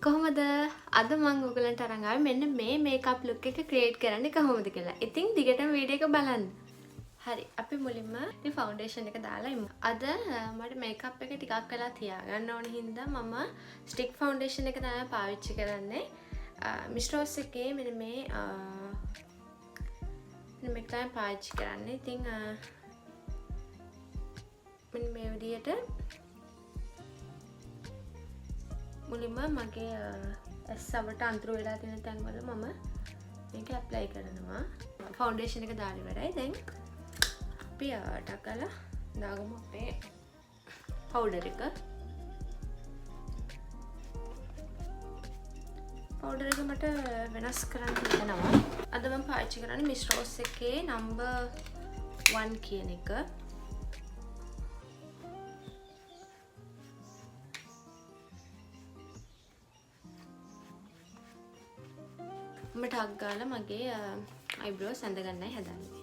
කොහොමද අද මම ඔයගලන්ට අරන් ආවේ මෙන්න මේ මේකප් ලුක් එක ක්‍රියේට් කරන්නේ කොහොමද කියලා. ඉතින් දිගටම වීඩියෝ එක බලන්න. හරි අපි මුලින්ම මේ ෆවුන්ඩේෂන් එක දාලා ඉමු. අද මට මේකප් එක ටිකක් වෙලා තියාගන්න ඕන හින්දා මම ස්ටික් ෆවුන්ඩේෂන් එක තමයි පාවිච්චි කරන්නේ. මිස්ටර් රෝස් එකේ මෙන්න මේක තමයි පාවිච්චි කරන්නේ. ඉතින් මෙන්න මේ විදියට මුලින්ම මගේ ඇස් සවට අන්තර වෙලා තියෙන තැන්වල මම මේක ඇප්ලයි කරනවා. ෆවුන්ඩේෂන් එක දාලා ඉවරයි. දැන් අපි ටක් ගාලා දාගමු අපේ පවුඩර් එක. පවුඩර් එක මට වෙනස් කරන්න හිතෙනවා. අද මම පාවිච්චි කරන්නේ මිස්ටර් රෝස් එකේ නම්බර් 1 කියන එක. මම ටක් ගාලා මගේ අයිබ්‍රෝස් ඇඳ ගන්නයි හදන්නේ.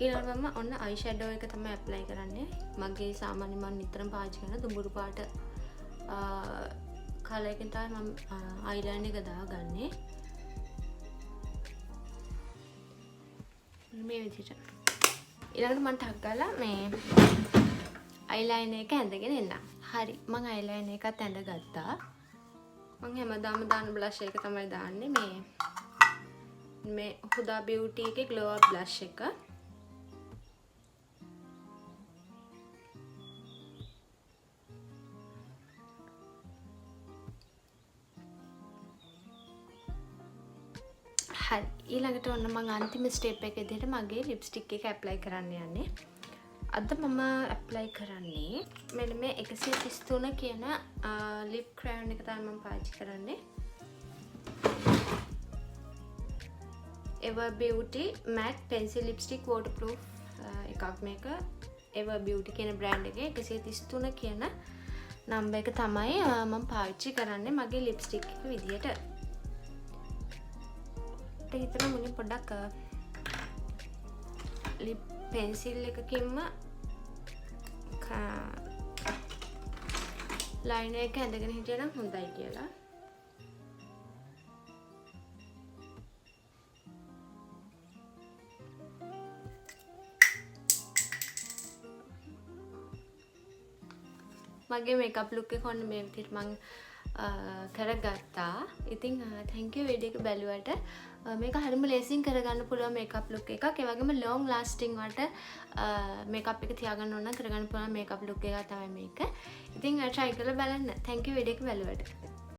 ඊළඟට මම ඔන්න අයි ෂැඩෝ එක තමයි ඇප්ලයි කරන්නේ. මගේ සාමාන්‍ය මම නිතරම පාවිච්චි කරන දුඹුරු පාට කලර් එකෙන් තමයි මම අයිලයිනර් එක දාගන්නේ. මේ විදිහට. ඊළඟට මම ටක් ගාලා මේ අයිලයිනර් එක ඇඳගෙන එන්න. හරි මම අයිලයිනර් එකත් ඇඳගත්තා. මම හැමදාම දාන බ්ලෂ් එක තමයි දාන්නේ. මේ හුදා බියුටි එකේ ග්ලෝ අප් බ්ලෂ් එක. හරි ඊළඟට ඔන්න මම අන්තිම ස්ටෙප් එක විදිහට මගේ ලිප්ස්ටික් එක ඇප්ලයි කරන්න යන්නේ. අද මම ඇප්ලයි කරන්නේ මෙන්න මේ 133 කියන ලිප් ක්‍රයොන් එක තමයි මම පාවිච්චි කරන්නේ. Ever Beauty matte pencil lipstick waterproof එකක් මේක. Ever Beauty කියන බ්‍රෑන්ඩ් එකේ 133 කියන නම්බර් එක තමයි මම පාවිච්චි කරන්නේ මගේ ලිප්ස්ටික් එක විදිහට. හිතන මුලින් පොඩ්ඩක් ලිප් පෙන්සිල් එකකින්ම ලයිනර් එක ඇඳගෙන හිටියනම් හොඳයි කියලා. මගේ මේකප් ලුක් එක ඔන්න මේ විදිහට මම කරගත්තා. ඉතින් thank you වීඩියෝ එක බැලුවට. මේක හරියම ලේසියෙන් කරගන්න පුළුවන් මේකප් ලුක් එකක්. ඒ වගේම long lasting වට මේකප් එක තියාගන්න ඕන නම් කරගන්න පුළුවන් මේකප් ලුක් එකක් තමයි මේක. ඉතින් try කරලා බලන්න. thank you වීඩියෝ එක බැලුවට.